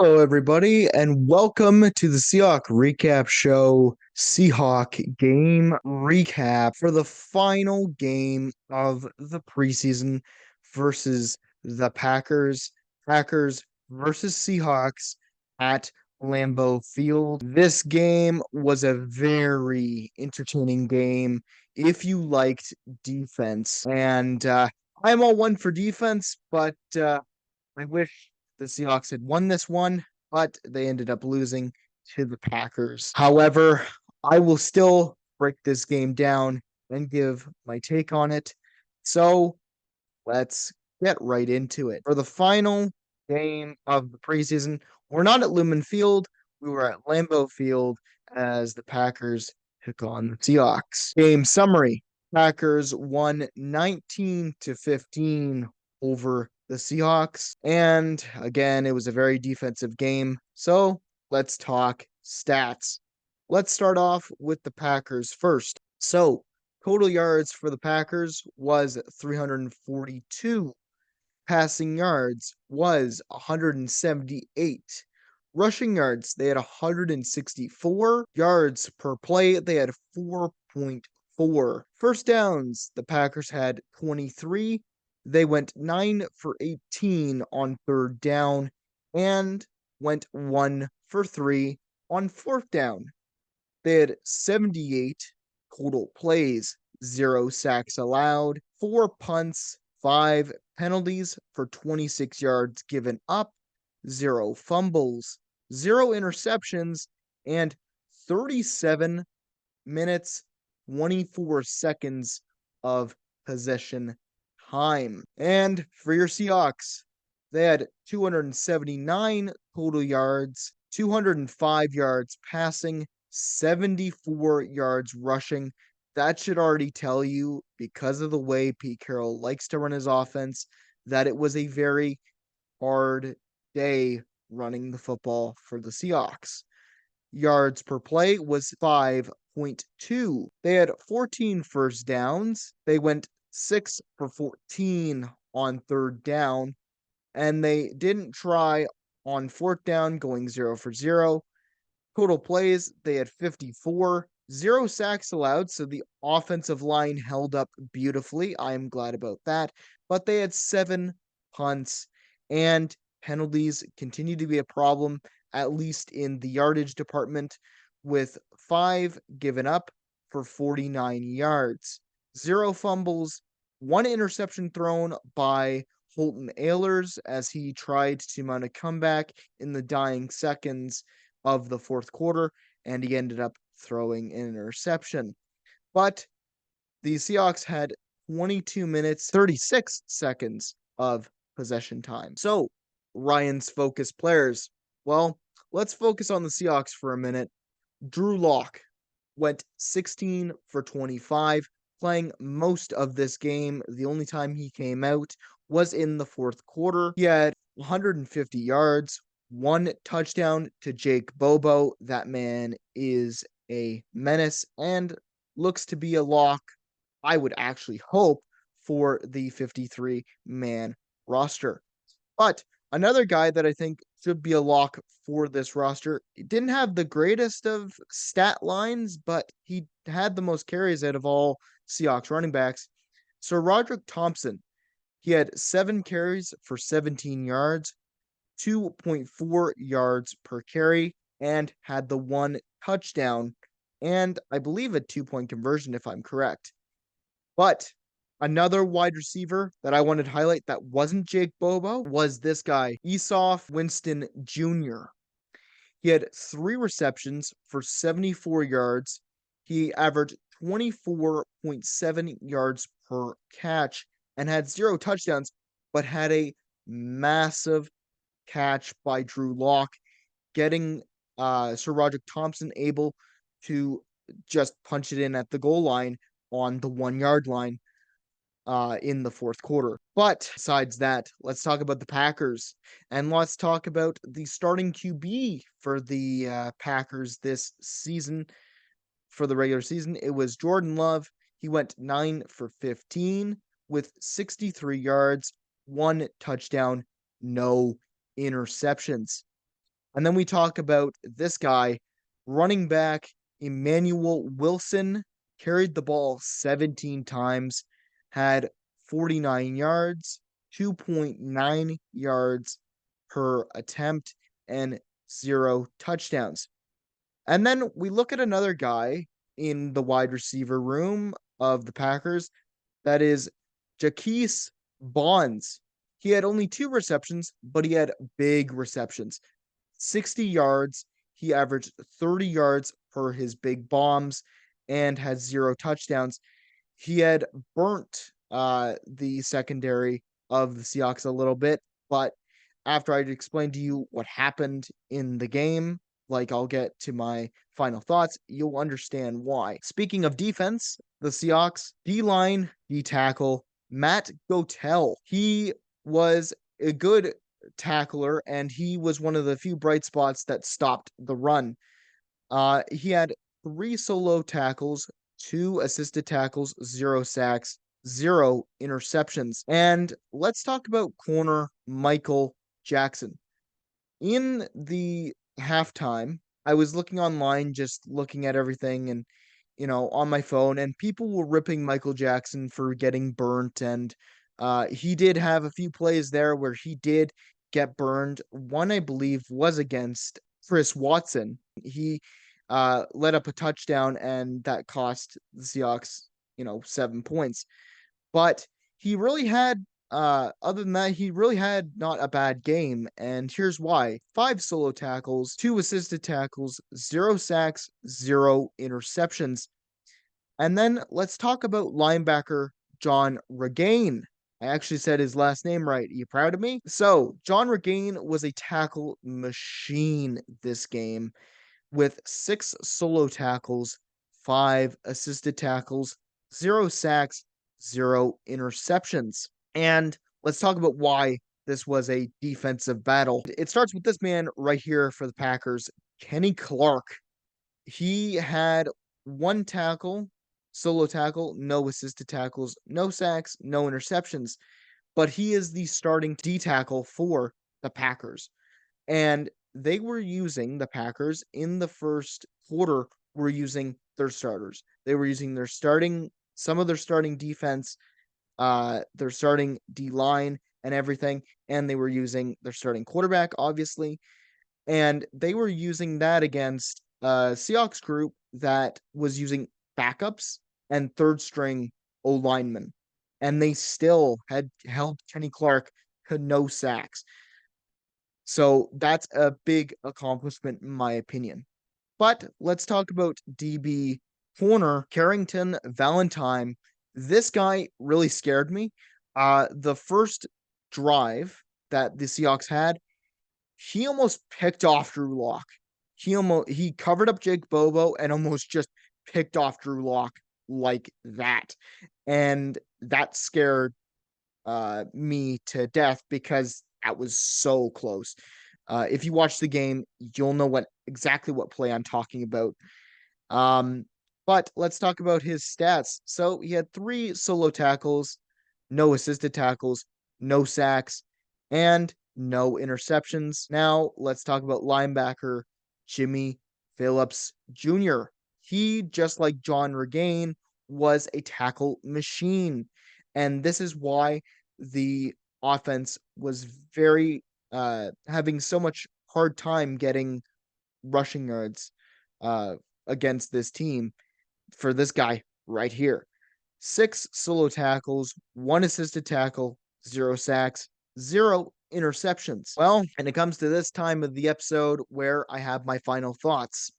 Hello, everybody, and welcome to the Seahawk Recap Show. Seahawk game recap for the final game of the preseason versus the Packers. Packers versus Seahawks at Lambeau Field. This game was a very entertaining game if you liked defense. And I'm all one for defense, but I wish the Seahawks had won this one, but they ended up losing to the Packers. However, I will still break this game down and give my take on it. So let's get right into it. For the final game of the preseason, we're not at Lumen Field. We were at Lambeau Field as the Packers took on the Seahawks. Game summary. Packers won 19-15 over the Seahawks. And again, it was a very defensive game. So let's talk stats. Let's start off with the Packers first. So total yards for the Packers was 342. Passing yards was 178. Rushing yards, they had 164. Yards per play, they had 4.4. First downs, the Packers had 23. They went 9 for 18 on third down and went 1 for 3 on fourth down. They had 78 total plays, 0 sacks allowed, 4 punts, 5 penalties for 26 yards given up, 0 fumbles, 0 interceptions, and 37 minutes, 24 seconds of possession time. And for your Seahawks, they had 279 total yards, 205 yards passing, 74 yards rushing. That should already tell you, because of the way Pete Carroll likes to run his offense, that it was a very hard day running the football for the Seahawks. Yards per play was 5.2. They had 14 first downs. They went 6 for 14 on third down, and they didn't try on fourth down, going 0 for 0. Total plays, they had 54, 0 sacks allowed, so the offensive line held up beautifully. I'm glad about that. But they had 7 punts, and penalties continue to be a problem, at least in the yardage department, with 5 given up for 49 yards. 0 fumbles, 1 interception thrown by Holton Ahlers as he tried to mount a comeback in the dying seconds of the fourth quarter, and he ended up throwing an interception. But the Seahawks had 22 minutes, 36 seconds of possession time. So, Ryan's focus players. Well, let's focus on the Seahawks for a minute. Drew Lock went 16 for 25, playing most of this game. The only time he came out was in the fourth quarter. He had 150 yards, 1 touchdown to Jake Bobo. That man is a menace and looks to be a lock, I would actually hope, for the 53-man roster. But another guy that I think should be a lock for this roster, he didn't have the greatest of stat lines, but he had the most carries out of all Seahawks running backs. Sir Roderick Thompson, he had 7 carries for 17 yards, 2.4 yards per carry, and had the 1 touchdown, and I believe a 2-point conversion, if I'm correct. But another wide receiver that I wanted to highlight that wasn't Jake Bobo was this guy, Esof Winston Jr. He had 3 receptions for 74 yards. He averaged 24.7 yards per catch and had 0 touchdowns, but had a massive catch by Drew Lock, getting Sir Roderick Thompson able to just punch it in at the goal line on the 1-yard line in the fourth quarter. But besides that, let's talk about the Packers, and let's talk about the starting QB for the Packers this season. For the regular season, it was Jordan Love. He went 9 for 15 with 63 yards, 1 touchdown, no interceptions. And then we talk about this guy, running back Emmanuel Wilson, carried the ball 17 times, had 49 yards, 2.9 yards per attempt, and 0 touchdowns. And then we look at another guy in the wide receiver room of the Packers. That is Jaquise Bonds. He had only 2 receptions, but he had big receptions. 60 yards. He averaged 30 yards per his big bombs and had 0 touchdowns. He had burnt the secondary of the Seahawks a little bit, but after I'd explained to you what happened in the game, like I'll get to my final thoughts, you'll understand why. Speaking of defense, the Seahawks D line, D tackle, Matt Gotel. He was a good tackler, and he was one of the few bright spots that stopped the run. He had 3 solo tackles, 2 assisted tackles, 0 sacks, 0 interceptions. And let's talk about corner Michael Jackson. In the halftime, I was looking online, just looking at everything and on my phone, and people were ripping Michael Jackson for getting burnt. And he did have a few plays there where he did get burned. One, I believe, was against Chris Watson. He let up a touchdown, and that cost the Seahawks, 7 points. But he really had, other than that, he really had not a bad game. And here's why: 5 solo tackles, 2 assisted tackles, 0 sacks, 0 interceptions. And then let's talk about linebacker John Regain. I actually said his last name right. Are you proud of me? So, John Regain was a tackle machine this game with 6 solo tackles, 5 assisted tackles, 0 sacks, 0 interceptions. And let's talk about why this was a defensive battle. It starts with this man right here for the Packers, Kenny Clark. He had 1 solo tackle, no assisted tackles, no sacks, no interceptions, but he is the starting D tackle for the Packers. And they were using the Packers in the first quarter were using their starters. They were using some of their starting defense, their starting D line and everything, and they were using their starting quarterback, obviously. And they were using that against a Seahawks group that was using backups and third string O linemen. And they still had held Kenny Clark to no sacks. So that's a big accomplishment, in my opinion. But let's talk about DB corner Carrington Valentine. This guy really scared me. The first drive that the Seahawks had, he almost picked off Drew Lock. He covered up Jake Bobo and almost just picked off Drew Lock like that. And that scared me to death because that was so close. If you watch the game, you'll know exactly what play I'm talking about. But let's talk about his stats. So he had 3 solo tackles, no assisted tackles, no sacks, and no interceptions. Now let's talk about linebacker Jimmy Phillips Jr. He, just like John Regain, was a tackle machine. And this is why the offense was very having so much hard time getting rushing yards against this team for this guy right here. 6 solo tackles, 1 assisted tackle, 0 sacks, 0 interceptions. Well, and it comes to this time of the episode where I have my final thoughts.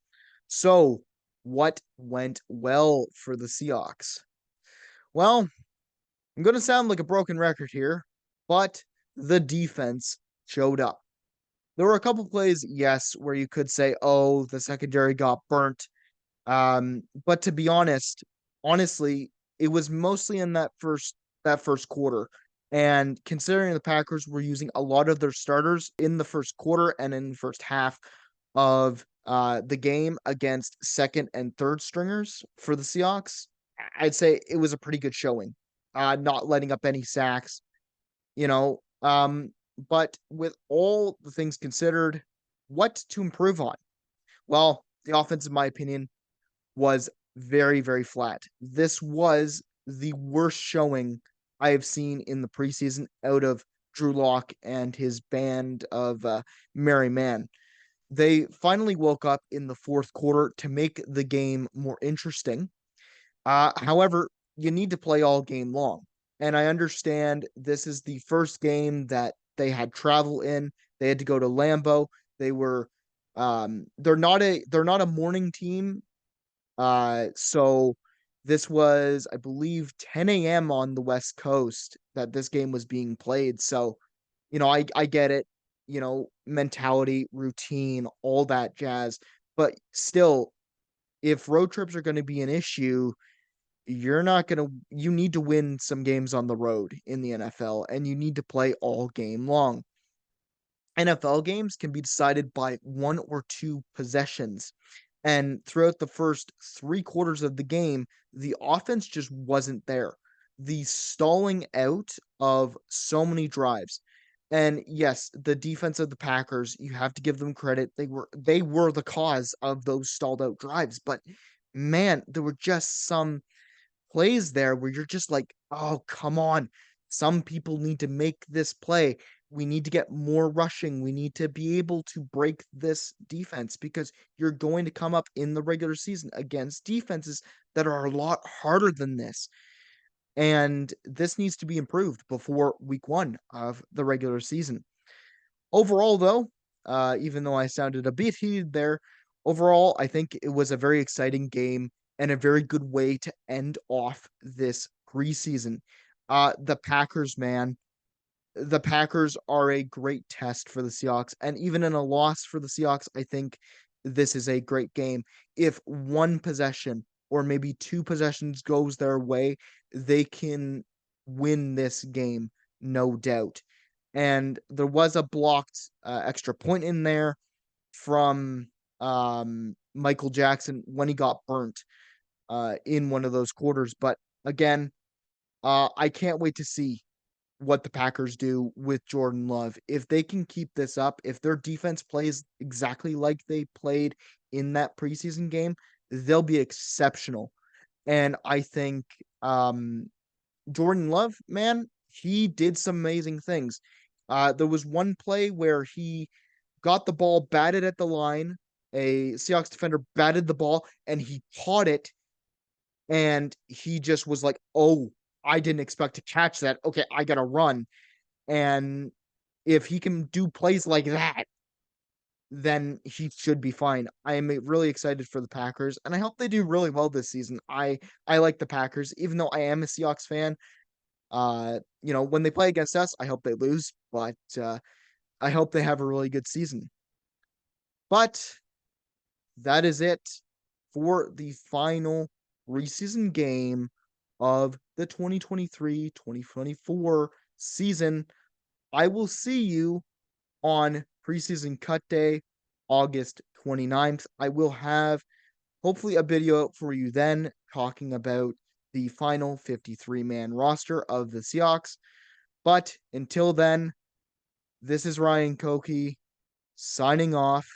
So, what went well for the Seahawks? Well, I'm going to sound like a broken record here, but the defense showed up. There were a couple plays, yes, where you could say, oh, the secondary got burnt. But to be honestly, it was mostly in that first quarter. And considering the Packers were using a lot of their starters in the first quarter and in the first half of the game against second and third stringers for the Seahawks, I'd say it was a pretty good showing. Not letting up any sacks, you know. But with all the things considered, What to improve on? Well, the offense, in my opinion, was very, very flat. This was the worst showing I have seen in the preseason out of Drew Lock and his band of merry men. They finally woke up in the fourth quarter to make the game more interesting. However, you need to play all game long. And I understand this is the first game that they had travel in. They had to go to Lambeau. They were they're not a morning team. So this was, I believe, 10 a.m. on the West Coast that this game was being played. So, I get it, mentality, routine, all that jazz. But still, if road trips are going to be an issue, you need to win some games on the road in the NFL, and you need to play all game long. NFL games can be decided by one or two possessions. And throughout the first three quarters of the game, the offense just wasn't there. The stalling out of so many drives. And yes, the defense of the Packers, you have to give them credit. They were the cause of those stalled out drives. But man, there were just some plays there where you're just like, oh, come on. Some people need to make this play. We need to get more rushing. We need to be able to break this defense because you're going to come up in the regular season against defenses that are a lot harder than this. And this needs to be improved before week one of the regular season. Overall, though, even though I sounded a bit heated there, overall, I think it was a very exciting game and a very good way to end off this preseason. The Packers, man, the Packers are a great test for the Seahawks, and even in a loss for the Seahawks, I think this is a great game. If one possession or maybe two possessions goes their way, they can win this game, no doubt. And there was a blocked extra point in there from Michael Jackson when he got burnt in one of those quarters. But again, I can't wait to see what the Packers do with Jordan Love. If they can keep this up, if their defense plays exactly like they played in that preseason game, they'll be exceptional. And I think Jordan Love, man, he did some amazing things. There was one play where he got the ball batted at the line. A Seahawks defender batted the ball and he caught it. And he just was like, oh, I didn't expect to catch that. Okay, I got to run. And if he can do plays like that, then he should be fine. I am really excited for the Packers, and I hope they do really well this season. I like the Packers, even though I am a Seahawks fan. When they play against us, I hope they lose, but I hope they have a really good season. But that is it for the final preseason game of the 2023-2024 season. I will see you on preseason cut day, August 29th. I will have hopefully a video for you then talking about the final 53-man roster of the Seahawks. But until then, this is Ryan Koki signing off,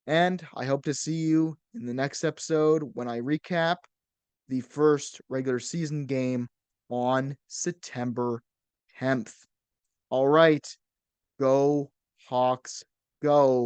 and I hope to see you in the next episode when I recap the first regular season game on September 10th. All right, go Hawks, go.